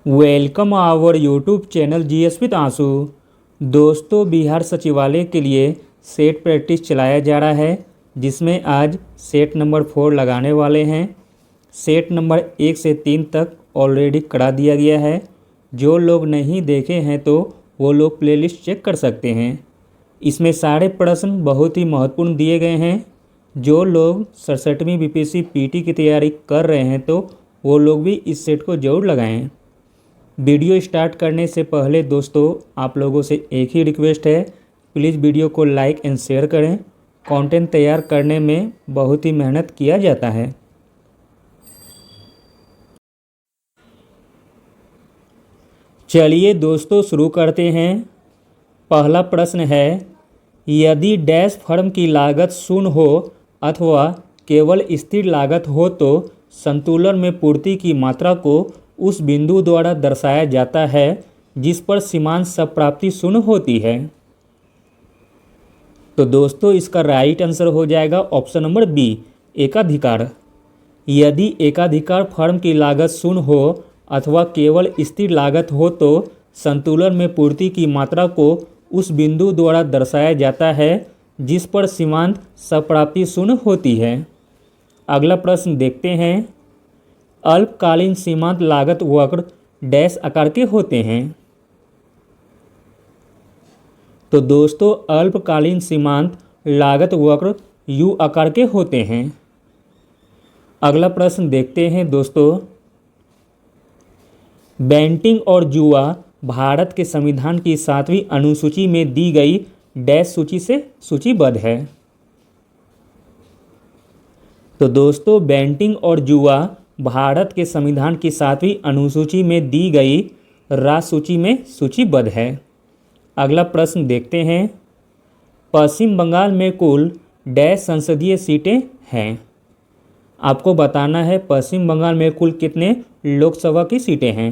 Welcome our YouTube channel GS with Aansu. दोस्तों, बिहार सचिवालय के लिए सेट प्रैक्टिस चलाया जा रहा है, जिसमें आज सेट नंबर 4 लगाने वाले हैं। सेट नंबर 1 से 3 तक ऑलरेडी करा दिया गया है। जो लोग नहीं देखे हैं तो वो लोग प्लेलिस्ट चेक कर सकते हैं। इसमें सारे प्रश्न बहुत ही महत्वपूर्ण दिए गए हैं। जो लोग 67वीं बीपीएससी पीटी की तैयारी कर रहे हैं तो वो लोग भी इस सेट को ज़रूर लगाएं। वीडियो स्टार्ट करने से पहले दोस्तों, आप लोगों से एक ही रिक्वेस्ट है, प्लीज़ वीडियो को लाइक एंड शेयर करें। कंटेंट तैयार करने में बहुत ही मेहनत किया जाता है। चलिए दोस्तों, शुरू करते हैं। पहला प्रश्न है, यदि डैश फर्म की लागत शून्य हो अथवा केवल स्थिर लागत हो तो संतुलन में पूर्ति की मात्रा को उस बिंदु द्वारा दर्शाया जाता है जिस पर सीमांत संप्राप्ति शून्य होती है। तो दोस्तों, इसका राइट आंसर हो जाएगा ऑप्शन नंबर बी, एकाधिकार। यदि एकाधिकार फर्म की लागत शून्य हो अथवा केवल स्थिर लागत हो तो संतुलन में पूर्ति की मात्रा को उस बिंदु द्वारा दर्शाया जाता है जिस पर सीमांत संप्राप्ति शून्य होती है। अगला प्रश्न देखते हैं। अल्पकालीन सीमांत लागत वक्र डैश आकार के होते हैं। तो दोस्तों, अल्पकालीन सीमांत लागत वक्र यू आकार के होते हैं। अगला प्रश्न देखते हैं दोस्तों। बैंटिंग और जुआ भारत के संविधान की 7वीं अनुसूची में दी गई डैश सूची से सूचीबद्ध है। तो दोस्तों, बैंटिंग और जुआ भारत के संविधान की 7वीं अनुसूची में दी गई राज्य सूची में सूचीबद्ध है। अगला प्रश्न देखते हैं। पश्चिम बंगाल में कुल डैश संसदीय सीटें हैं। आपको बताना है पश्चिम बंगाल में कुल कितने लोकसभा की सीटें हैं।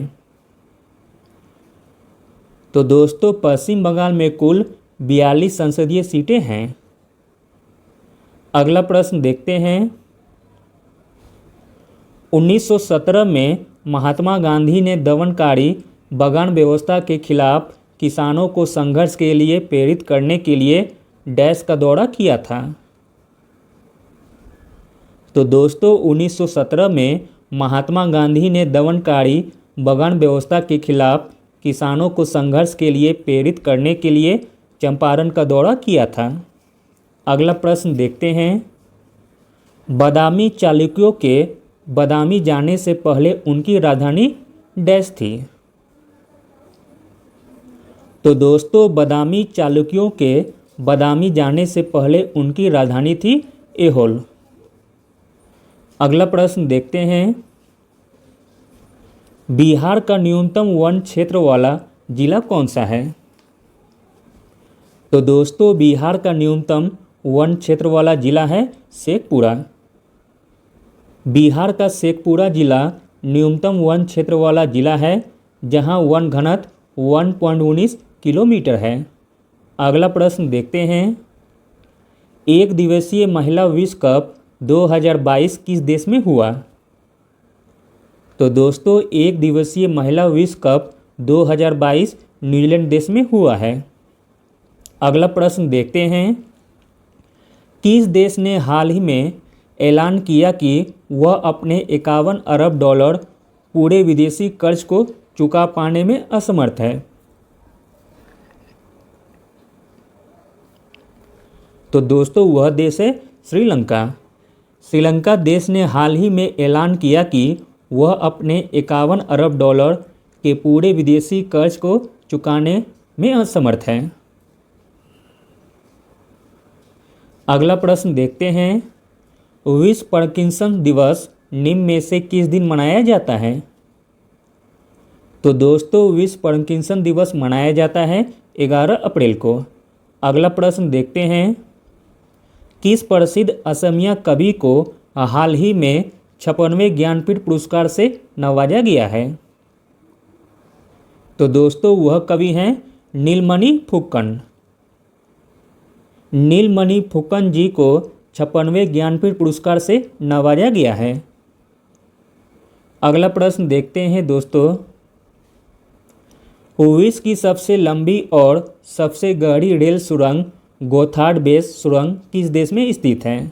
तो दोस्तों, पश्चिम बंगाल में कुल 42 संसदीय सीटें हैं। अगला प्रश्न देखते हैं। 1917 में महात्मा गांधी ने दमनकारी बगान व्यवस्था के खिलाफ किसानों को संघर्ष के लिए प्रेरित करने के लिए डैश का दौरा किया था। तो दोस्तों, 1917 में महात्मा गांधी ने दमनकारी बगान व्यवस्था के खिलाफ किसानों को संघर्ष के लिए प्रेरित करने के लिए चंपारण का दौरा किया था। अगला प्रश्न देखते हैं। बादामी चालुक्यों के बादामी जाने से पहले उनकी राजधानी डैश थी। तो दोस्तों, बादामी चालुक्यों के बादामी जाने से पहले उनकी राजधानी थी ऐहोल। अगला प्रश्न देखते हैं। बिहार का न्यूनतम वन क्षेत्र वाला जिला कौन सा है। तो दोस्तों, बिहार का न्यूनतम वन क्षेत्र वाला जिला है शेखपुरा। बिहार का शेखपुरा जिला न्यूनतम वन क्षेत्र वाला जिला है, जहां वन घनत्व 1.19 किलोमीटर है। अगला प्रश्न देखते हैं। एक दिवसीय महिला विश्व कप 2022 किस देश में हुआ। तो दोस्तों, एक दिवसीय महिला विश्व कप 2022 न्यूजीलैंड देश में हुआ है। अगला प्रश्न देखते हैं। किस देश ने हाल ही में ऐलान किया कि वह अपने 51 अरब डॉलर पूरे विदेशी कर्ज को चुका पाने में असमर्थ है। तो दोस्तों, वह देश है श्रीलंका। श्रीलंका देश ने हाल ही में ऐलान किया कि वह अपने 51 अरब डॉलर के पूरे विदेशी कर्ज को चुकाने में असमर्थ है। अगला प्रश्न देखते हैं। विश्व पार्किंसन दिवस निम्न में से किस दिन मनाया जाता है। तो दोस्तों, विश्व पार्किंसन दिवस मनाया जाता है 11 अप्रैल को। अगला प्रश्न देखते हैं। किस प्रसिद्ध असमिया कवि को हाल ही में 56वें ज्ञानपीठ पुरस्कार से नवाजा गया है। तो दोस्तों, वह कवि हैं नीलमणि फुक्कन। नीलमणि फुक्कन जी को 56वें ज्ञानपीठ पुरस्कार से नवाजा गया है। अगला प्रश्न देखते हैं दोस्तों। विश्व की सबसे लंबी और सबसे गहरी रेल सुरंग गोथार्ड बेस सुरंग किस देश में स्थित है?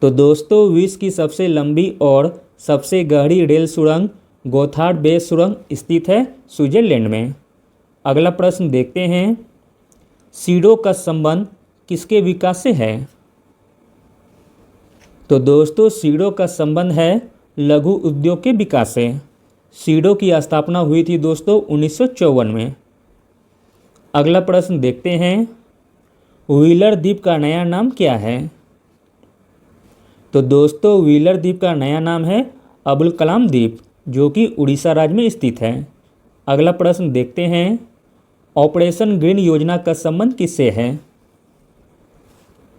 तो दोस्तों विश्व की सबसे लंबी और सबसे गहरी रेल सुरंग गोथार्ड बेस सुरंग स्थित है स्विट्जरलैंड में। अगला प्रश्न देखते हैं, सीडो का संबंध किसके विकास से है? तो दोस्तों सीडो का संबंध है लघु उद्योग के विकास से। सीडो की स्थापना हुई थी दोस्तों 1954 में। अगला प्रश्न देखते हैं, व्हीलर द्वीप का नया नाम क्या है? तो दोस्तों व्हीलर द्वीप का नया नाम है अबुल कलाम द्वीप, जो कि उड़ीसा राज्य में स्थित है। अगला प्रश्न देखते हैं, ऑपरेशन ग्रीन योजना का संबंध किससे है?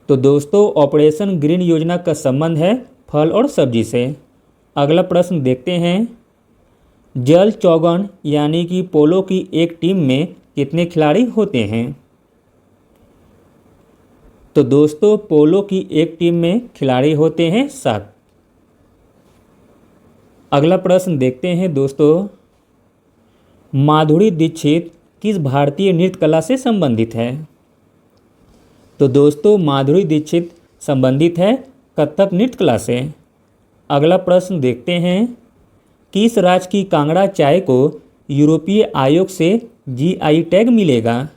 तो दोस्तों ऑपरेशन ग्रीन योजना का संबंध है फल और सब्जी से। अगला प्रश्न देखते हैं, जल चौगन यानी कि पोलो की एक टीम में कितने खिलाड़ी होते हैं? तो दोस्तों पोलो की एक टीम में खिलाड़ी होते हैं 7। अगला प्रश्न देखते हैं दोस्तों, माधुरी दीक्षित किस भारतीय नृत्य कला से संबंधित है? तो दोस्तों माधुरी दीक्षित संबंधित है कथक नृत्य कला से। अगला प्रश्न देखते हैं, किस राज्य की कांगड़ा चाय को यूरोपीय आयोग से जीआई टैग मिलेगा?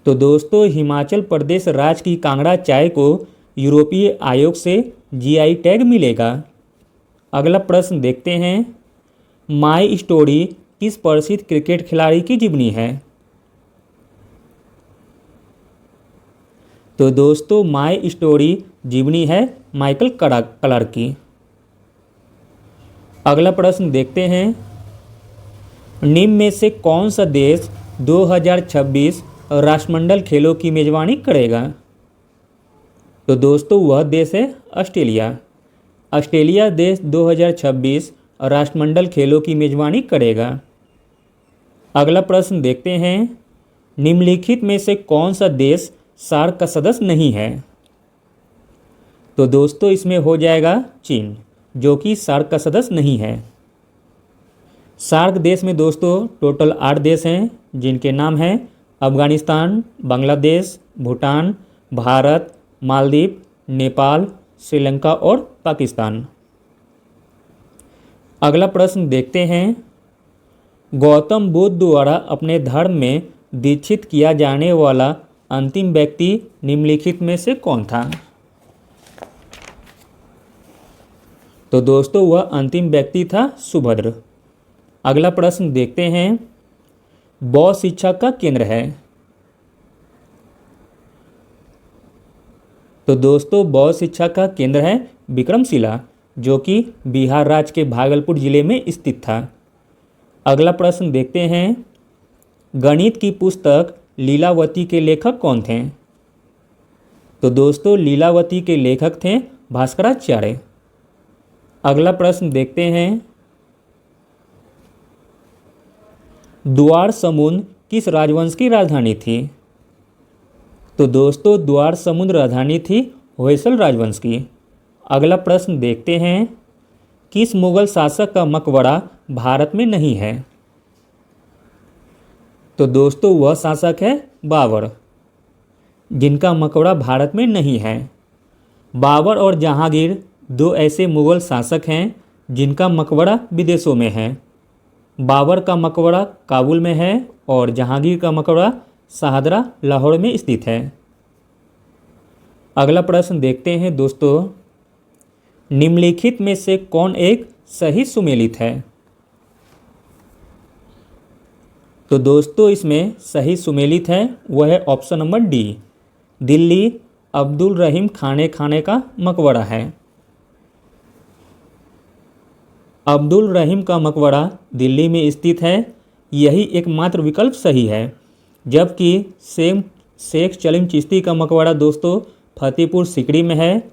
तो दोस्तों हिमाचल प्रदेश राज्य की कांगड़ा चाय को यूरोपीय आयोग से जीआई टैग मिलेगा। अगला प्रश्न देखते हैं, माई स्टोरी किस प्रसिद्ध क्रिकेट खिलाड़ी की जीवनी है? तो दोस्तों माई स्टोरी जीवनी है माइकल क्लार्क की। अगला प्रश्न देखते हैं, निम्न में से कौन सा देश 2026 राष्ट्रमंडल खेलों की मेजबानी करेगा? तो दोस्तों वह देश है ऑस्ट्रेलिया। ऑस्ट्रेलिया देश 2026 राष्ट्रमंडल खेलों की मेजबानी करेगा। अगला प्रश्न देखते हैं, निम्नलिखित में से कौन सा देश सार्क का सदस्य नहीं है? तो दोस्तों इसमें हो जाएगा चीन, जो कि सार्क का सदस्य नहीं है। सार्क देश में दोस्तों टोटल 8 देश हैं, जिनके नाम हैं अफगानिस्तान, बांग्लादेश, भूटान, भारत, मालदीव, नेपाल, श्रीलंका और पाकिस्तान। अगला प्रश्न देखते हैं, गौतम बुद्ध द्वारा अपने धर्म में दीक्षित किया जाने वाला अंतिम व्यक्ति निम्नलिखित में से कौन था? तो दोस्तों वह अंतिम व्यक्ति था सुभद्र। अगला प्रश्न देखते हैं, बौद्ध शिक्षा का केंद्र है? तो दोस्तों बौद्ध शिक्षा का केंद्र है विक्रमशिला, जो कि बिहार राज्य के भागलपुर जिले में स्थित था। अगला प्रश्न देखते हैं, गणित की पुस्तक लीलावती के लेखक कौन थे? तो दोस्तों लीलावती के लेखक थे भास्कराचार्य। अगला प्रश्न देखते हैं, द्वार समुद्र किस राजवंश की राजधानी थी? तो दोस्तों द्वार समुद्र राजधानी थी होयसल राजवंश की। अगला प्रश्न देखते हैं, किस मुगल शासक का मकबरा भारत में नहीं है? तो दोस्तों वह शासक है बाबर, जिनका मकबरा भारत में नहीं है। बाबर और जहांगीर 2 ऐसे मुगल शासक हैं जिनका मकबरा विदेशों में है। बाबर का मकबरा काबुल में है और जहांगीर का मकबरा शाहदरा लाहौर में स्थित है। अगला प्रश्न देखते हैं दोस्तों, निम्नलिखित में से कौन एक सही सुमेलित है? तो दोस्तों इसमें सही सुमेलित है वह है option number D, Delhi Abdul Rahim खाने का मकबरा है। अब्दुल रहीम का मकबरा दिल्ली में स्थित है, यही एकमात्र विकल्प सही है। जबकि शेख सलीम चिश्ती का मकबरा दोस्तों फतेहपुर सीकरी में है,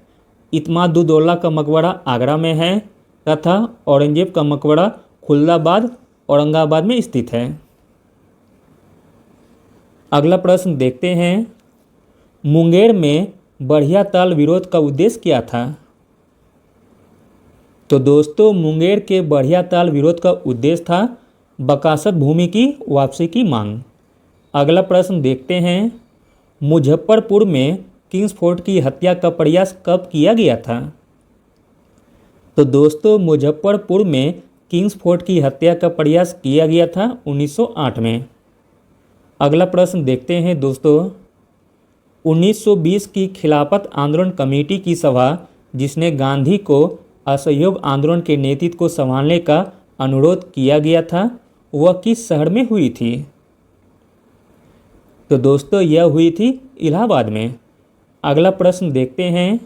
इत्मादुद्दौला का मकबरा आगरा में है तथा औरंगजेब का मकबरा खुलदाबाद औरंगाबाद में स्थित है। अगला प्रश्न देखते हैं, मुंगेर में बढ़िया ताल विरोध का उद्देश्य क्या था? तो दोस्तों मुंगेर के बढ़िया ताल विरोध का उद्देश्य था बकासत भूमि की वापसी की मांग। अगला प्रश्न देखते हैं, मुजफ्फरपुर में किंग्स फोर्ट की हत्या का प्रयास कब किया गया था? तो दोस्तों मुजफ्फरपुर में किंग्स फोर्ट की हत्या का प्रयास किया गया था 1908 में। अगला प्रश्न देखते हैं दोस्तों, 1920 की खिलाफत आंदोलन कमेटी की सभा जिसने गांधी को असहयोग आंदोलन के नेतृत्व को संभालने का अनुरोध किया गया था वह किस शहर में हुई थी? तो दोस्तों यह हुई थी इलाहाबाद में। अगला प्रश्न देखते हैं,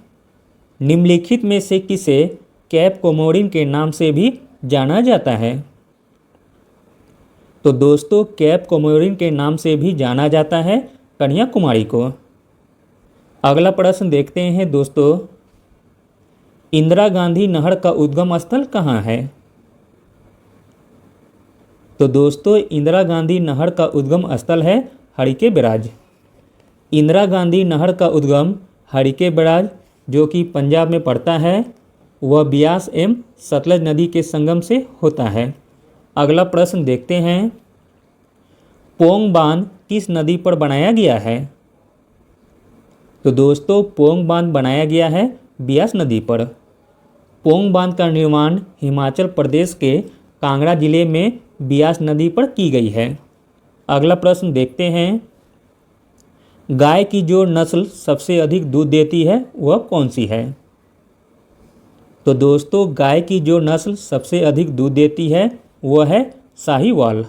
निम्नलिखित में से किसे कैप कोमोरिन के नाम से भी जाना जाता है? तो दोस्तों कैप कोमोरिन के नाम से भी जाना जाता है कन्याकुमारी को। अगला प्रश्न देखते हैं दोस्तों, इंदिरा गांधी नहर का उद्गम स्थल कहाँ है? तो दोस्तों इंदिरा गांधी नहर का उद्गम स्थल है हरिके बैराज। इंदिरा गांधी नहर का उद्गम हरिके बैराज जो कि पंजाब में पड़ता है वह ब्यास एवं सतलज नदी के संगम से होता है। अगला प्रश्न देखते हैं, पोंग बांध किस नदी पर बनाया गया है? तो दोस्तों पोंग बांध बनाया गया है ब्यास नदी पर। पोंग बांध का निर्माण हिमाचल प्रदेश के कांगड़ा जिले में ब्यास नदी पर की गई है। अगला प्रश्न देखते हैं, गाय की जो नस्ल सबसे अधिक दूध देती है वह कौन सी है? तो दोस्तों गाय की जो नस्ल सबसे अधिक दूध देती है वह है साहीवाल।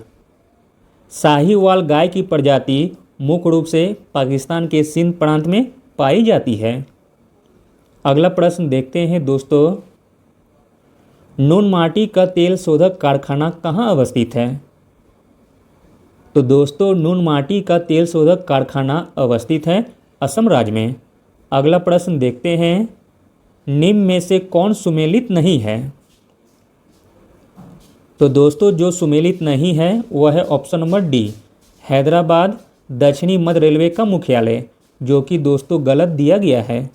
साहीवाल गाय की प्रजाति मुख्य रूप से पाकिस्तान के सिंध प्रांत में पाई जाती है। अगला प्रश्न देखते हैं दोस्तों, नून माटी का तेल शोधक कारखाना कहाँ अवस्थित है? तो दोस्तों नून माटी का तेल शोधक कारखाना अवस्थित है असम राज्य में। अगला प्रश्न देखते हैं, निम्न में से कौन सुमेलित नहीं है? तो दोस्तों जो सुमेलित नहीं है वह है ऑप्शन नंबर डी, हैदराबाद दक्षिणी मध्य रेलवे का मुख्यालय, जो कि दोस्तों गलत दिया गया है।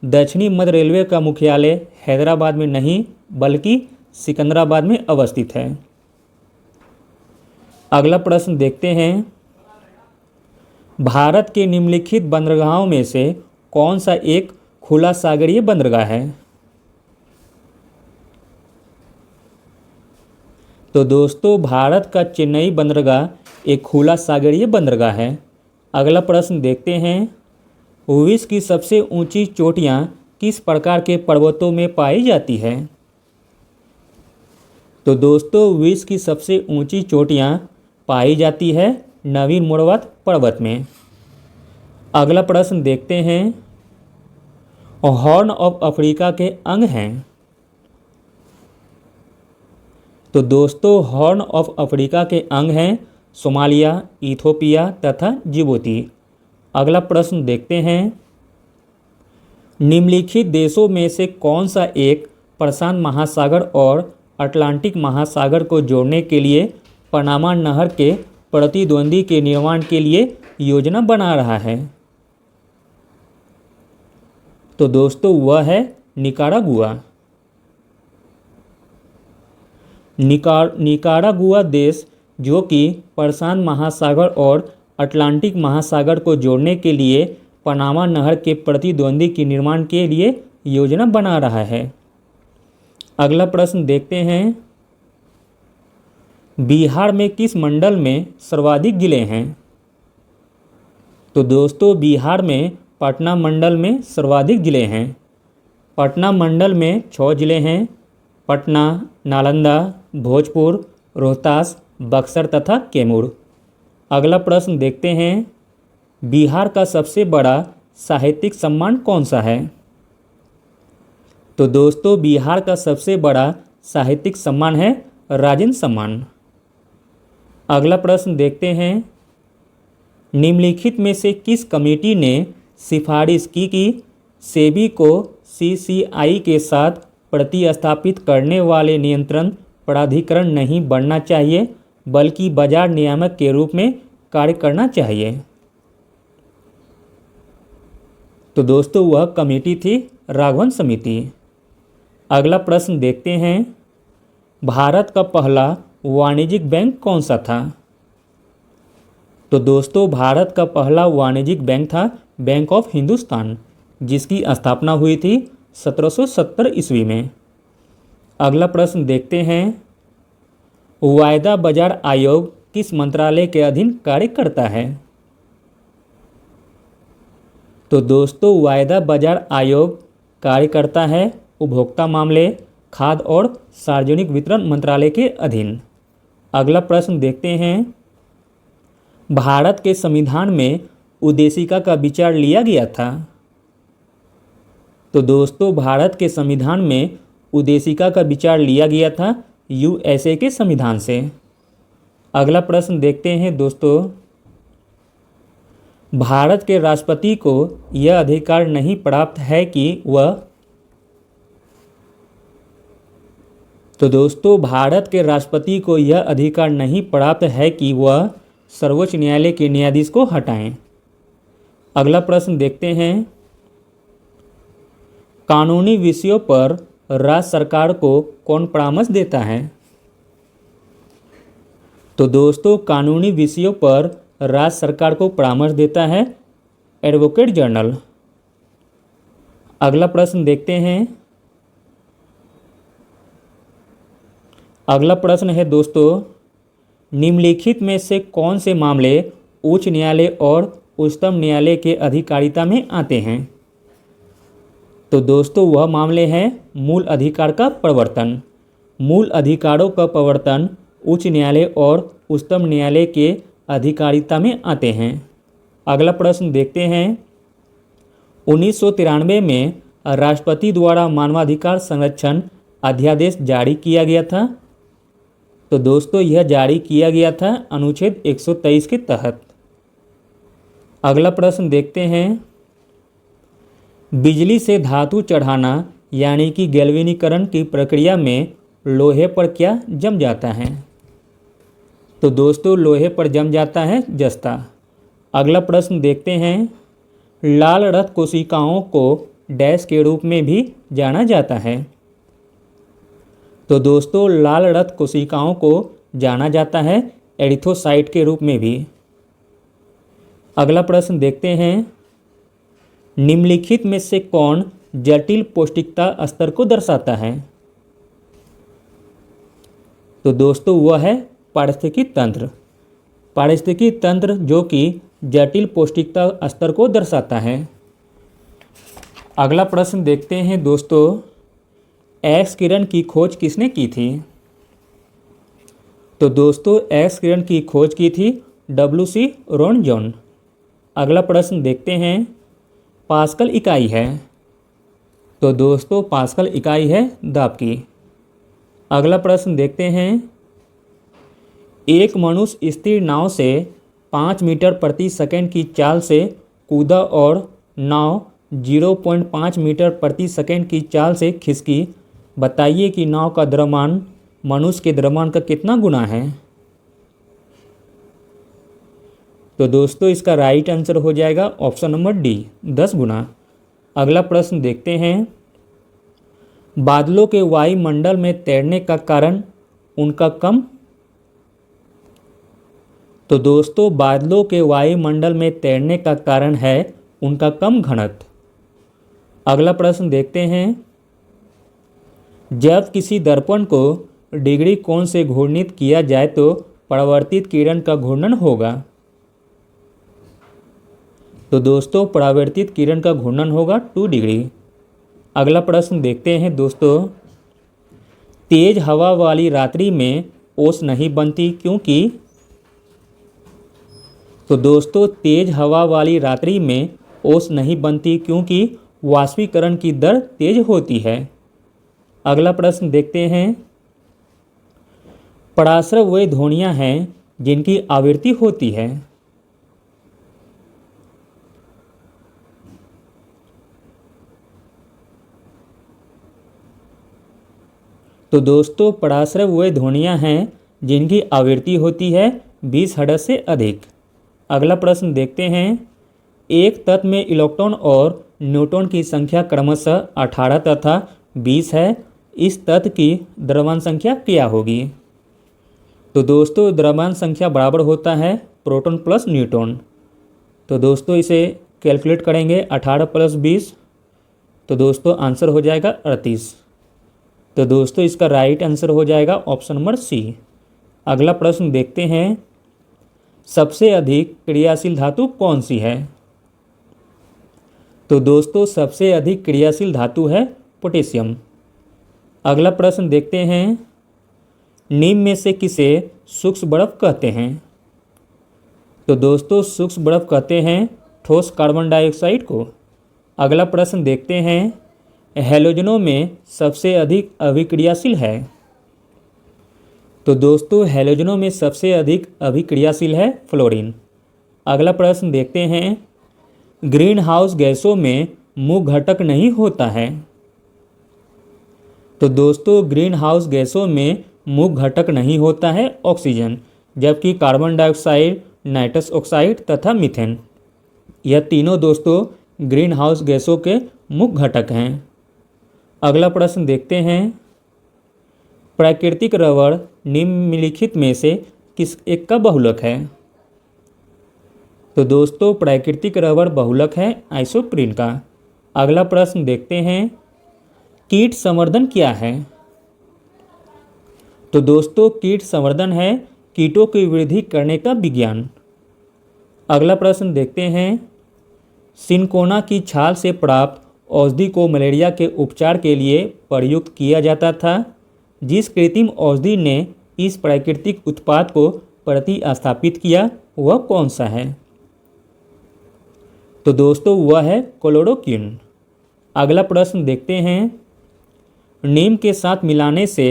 दक्षिणी मध्य रेलवे का मुख्यालय हैदराबाद में नहीं बल्कि सिकंदराबाद में अवस्थित है। अगला प्रश्न देखते हैं, भारत के निम्नलिखित बंदरगाहों में से कौन सा एक खुला सागरीय बंदरगाह है? तो दोस्तों भारत का चेन्नई बंदरगाह एक खुला सागरीय बंदरगाह है। अगला प्रश्न देखते हैं, विश्व की सबसे ऊंची चोटियां किस प्रकार के पर्वतों में पाई जाती है? तो दोस्तों विश्व की सबसे ऊंची चोटियां पाई जाती है नवीन मोड़वत पर्वत में। अगला प्रश्न देखते हैं, हॉर्न ऑफ अफ्रीका के अंग हैं? तो दोस्तों हॉर्न ऑफ अफ्रीका के अंग हैं सोमालिया, इथोपिया तथा जिबूती। अगला प्रश्न देखते हैं, निम्नलिखित देशों में से कौन सा एक प्रशांत महासागर और अटलांटिक महासागर को जोड़ने के लिए पनामा नहर के प्रतिद्वंदी के निर्माण के लिए योजना बना रहा है? तो दोस्तों वह है निकारागुआ। निकारागुआ देश जो कि प्रशांत महासागर और अटलांटिक महासागर को जोड़ने के लिए पनामा नहर के प्रतिद्वंदी के निर्माण के लिए योजना बना रहा है। अगला प्रश्न देखते हैं, बिहार में किस मंडल में सर्वाधिक जिले हैं? तो दोस्तों बिहार में पटना मंडल में सर्वाधिक जिले हैं। पटना मंडल में 6 जिले हैं, पटना, नालंदा, भोजपुर, रोहतास, बक्सर तथा कैमूर। अगला प्रश्न देखते हैं, बिहार का सबसे बड़ा साहित्यिक सम्मान कौन सा है? तो दोस्तों बिहार का सबसे बड़ा साहित्यिक सम्मान है राजेंद्र सम्मान। अगला प्रश्न देखते हैं, निम्नलिखित में से किस कमेटी ने सिफारिश की कि सेबी को सीसीआई के साथ प्रतिस्थापित करने वाले नियंत्रण प्राधिकरण नहीं बनना चाहिए बल्कि बाजार नियामक के रूप में कार्य करना चाहिए? तो दोस्तों वह कमेटी थी राघवन समिति। अगला प्रश्न देखते हैं, भारत का पहला वाणिज्यिक बैंक कौन सा था? तो दोस्तों भारत का पहला वाणिज्यिक बैंक था बैंक ऑफ हिंदुस्तान, जिसकी स्थापना हुई थी 1770 ईस्वी में। अगला प्रश्न देखते हैं, वायदा बाजार आयोग किस मंत्रालय के अधीन कार्य करता है? तो दोस्तों वायदा बाजार आयोग कार्य करता है उपभोक्ता मामले, खाद्य और सार्वजनिक वितरण मंत्रालय के अधीन। अगला प्रश्न देखते हैं, भारत के संविधान में उद्देशिका का विचार लिया गया था? तो दोस्तों भारत के संविधान में उद्देशिका का विचार लिया गया था यूएसए के संविधान से। अगला प्रश्न देखते हैं दोस्तों, भारत के राष्ट्रपति को यह अधिकार नहीं प्राप्त है कि वह तो दोस्तों भारत के राष्ट्रपति को यह अधिकार नहीं प्राप्त है कि वह सर्वोच्च न्यायालय के न्यायाधीश को हटाएं। अगला प्रश्न देखते हैं, कानूनी विषयों पर राज्य सरकार को कौन परामर्श देता है? तो दोस्तों कानूनी विषयों पर राज्य सरकार को परामर्श देता है एडवोकेट जनरल। अगला प्रश्न देखते हैं, अगला प्रश्न है दोस्तों, निम्नलिखित में से कौन से मामले उच्च न्यायालय और उच्चतम न्यायालय के अधिकारिता में आते हैं? तो दोस्तों वह मामले हैं मूल अधिकार का प्रवर्तन। मूल अधिकारों का प्रवर्तन उच्च न्यायालय और उच्चतम न्यायालय के अधिकारिता में आते हैं। अगला प्रश्न देखते हैं, 1993 में राष्ट्रपति द्वारा मानवाधिकार संरक्षण अध्यादेश जारी किया गया था। तो दोस्तों यह जारी किया गया था अनुच्छेद 123 के तहत। अगला प्रश्न देखते हैं, बिजली से धातु चढ़ाना यानी कि गैल्वेनीकरण की प्रक्रिया में लोहे पर क्या जम जाता है? तो दोस्तों लोहे पर जम जाता है जस्ता। अगला प्रश्न देखते हैं, लाल रक्त कोशिकाओं को डैश के रूप में भी जाना जाता है? तो दोस्तों लाल रक्त कोशिकाओं को जाना जाता है एरिथ्रोसाइट के रूप में भी। अगला प्रश्न देखते हैं, निम्नलिखित में से कौन जटिल पौष्टिकता स्तर को दर्शाता है? तो दोस्तों वह है पारिस्थितिकी तंत्र। पारिस्थितिकी तंत्र जो कि जटिल पौष्टिकता स्तर को दर्शाता है। अगला प्रश्न देखते हैं दोस्तों, एक्स किरण की खोज किसने की थी? तो दोस्तों एक्स किरण की खोज की थी W.C. रोनजॉन। अगला प्रश्न देखते हैं, पास्कल इकाई है? तो दोस्तों पास्कल इकाई है दाब की। अगला प्रश्न देखते हैं, एक मनुष्य स्थिर नाव से 5 मीटर प्रति सेकंड की चाल से कूदा और नाव 0.5 मीटर प्रति सेकंड की चाल से खिसकी। बताइए कि नाव का द्रव्यमान मनुष्य के द्रव्यमान का कितना गुना है? तो दोस्तों इसका राइट आंसर हो जाएगा ऑप्शन नंबर डी, 10 गुना। अगला प्रश्न देखते हैं, बादलों के वायुमंडल में तैरने का कारण उनका कम? तो दोस्तों बादलों के वायुमंडल में तैरने का कारण है उनका कम घनत्व। अगला प्रश्न देखते हैं, जब किसी दर्पण को डिग्री कोण से घूर्णित किया जाए तो परावर्तित किरण का घूर्णन होगा? तो दोस्तों परावर्तित किरण का घूर्णन होगा 2 डिग्री। अगला प्रश्न देखते हैं दोस्तों, तेज हवा वाली रात्रि में ओस नहीं बनती क्योंकि? तो दोस्तों तेज हवा वाली रात्रि में ओस नहीं बनती क्योंकि वाष्पीकरण की दर तेज होती है। अगला प्रश्न देखते हैं, पराश्रय वे ध्वनियाँ हैं जिनकी आवृत्ति होती है? तो दोस्तों पराश्रय वे ध्वनियाँ हैं जिनकी आवृत्ति होती है 20 हर्ट्ज से अधिक। अगला प्रश्न देखते हैं, एक तत्व में इलेक्ट्रॉन और न्यूट्रॉन की संख्या क्रमशः 18 तथा 20 है इस तत्व की द्रव्यमान संख्या क्या होगी? तो दोस्तों द्रव्यमान संख्या बराबर होता है प्रोटॉन प्लस न्यूट्रॉन। तो दोस्तों इसे कैलकुलेट करेंगे 18 + 20, तो दोस्तों आंसर हो जाएगा 38। तो दोस्तों इसका राइट आंसर हो जाएगा ऑप्शन नंबर सी। अगला प्रश्न देखते हैं, सबसे अधिक क्रियाशील धातु कौन सी है? तो दोस्तों सबसे अधिक क्रियाशील धातु है पोटेशियम। अगला प्रश्न देखते हैं, निम्न में से किसे सूक्ष्म बर्फ कहते हैं? तो दोस्तों सूक्ष्म बर्फ कहते हैं ठोस कार्बन डाइऑक्साइड को। अगला प्रश्न देखते हैं, हैलोजनों में सबसे अधिक अभिक्रियाशील है? तो दोस्तों हैलोजनों में सबसे अधिक अभिक्रियाशील है फ्लोरीन। अगला प्रश्न देखते हैं, ग्रीन हाउस गैसों में मुख्य घटक नहीं होता है? तो दोस्तों ग्रीन हाउस गैसों में मुख्य घटक नहीं होता है ऑक्सीजन, जबकि कार्बन डाइऑक्साइड, नाइट्रस ऑक्साइड तथा मीथेन, यह तीनों दोस्तों ग्रीन हाउस गैसों के मुख्य घटक हैं। अगला प्रश्न देखते हैं, प्राकृतिक रबड़ निम्नलिखित में से किस एक का बहुलक है? तो दोस्तों प्राकृतिक रबड़ बहुलक है आइसोप्रीन का। अगला प्रश्न देखते हैं, कीट संवर्धन क्या है? तो दोस्तों कीट संवर्धन है कीटों की वृद्धि करने का विज्ञान। अगला प्रश्न देखते हैं, सिनकोना की छाल से प्राप्त औषधि को मलेरिया के उपचार के लिए प्रयुक्त किया जाता था। जिस कृत्रिम औषधि ने इस प्राकृतिक उत्पाद को प्रतिस्थापित किया वह कौन सा है? तो दोस्तों वह है क्लोरोक्विन। अगला प्रश्न देखते हैं, नीम के साथ मिलाने से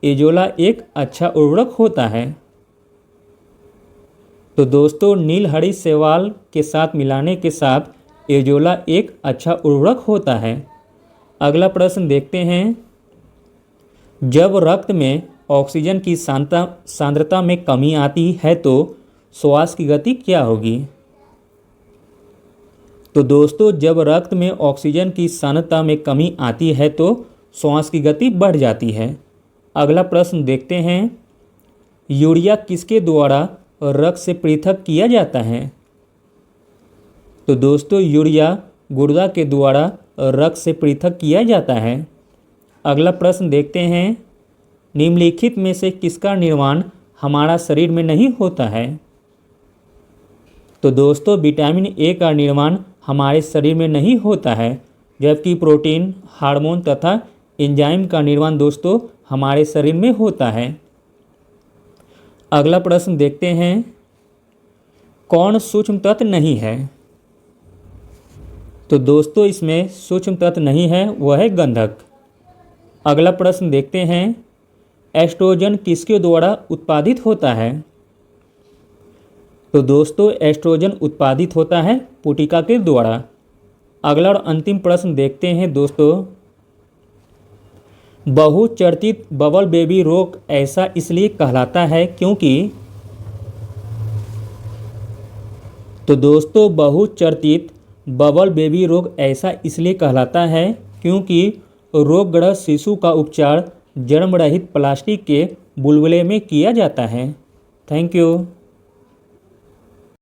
एजोला एक अच्छा उर्वरक होता है? तो दोस्तों नीलहरी शैवाल के साथ मिलाने के साथ एजोला एक अच्छा उर्वरक होता है। अगला प्रश्न देखते हैं, जब रक्त में ऑक्सीजन की सांद्रता में कमी आती है तो श्वास की गति क्या होगी? तो दोस्तों जब रक्त में ऑक्सीजन की सांद्रता में कमी आती है तो श्वास की गति बढ़ जाती है। अगला प्रश्न देखते हैं, यूरिया किसके द्वारा रक्त से पृथक किया जाता है? तो दोस्तों यूरिया गुर्दा के द्वारा रक्त से पृथक किया जाता है। अगला प्रश्न देखते हैं, निम्नलिखित में से किसका निर्माण हमारा शरीर में नहीं होता है? तो दोस्तों विटामिन ए का निर्माण हमारे शरीर में नहीं होता है, जबकि प्रोटीन, हार्मोन तथा एंजाइम का निर्माण दोस्तों हमारे शरीर में होता है। अगला प्रश्न देखते हैं, कौन सूक्ष्म तत्व नहीं है? तो दोस्तों इसमें सूक्ष्म तत्व नहीं है वह है गंधक। अगला प्रश्न देखते हैं, एस्ट्रोजन किसके द्वारा उत्पादित होता है? तो दोस्तों एस्ट्रोजन उत्पादित होता है पुटिका के द्वारा। अगला और अंतिम प्रश्न देखते हैं दोस्तों, बहुचर्चित बबल बेबी रोग ऐसा इसलिए कहलाता है क्योंकि? तो दोस्तों बहुचर्चित बबल बेबी रोग ऐसा इसलिए कहलाता है क्योंकि रोगग्रस्त शिशु का उपचार जर्म रहित प्लास्टिक के बुलबुले में किया जाता है। Thank you.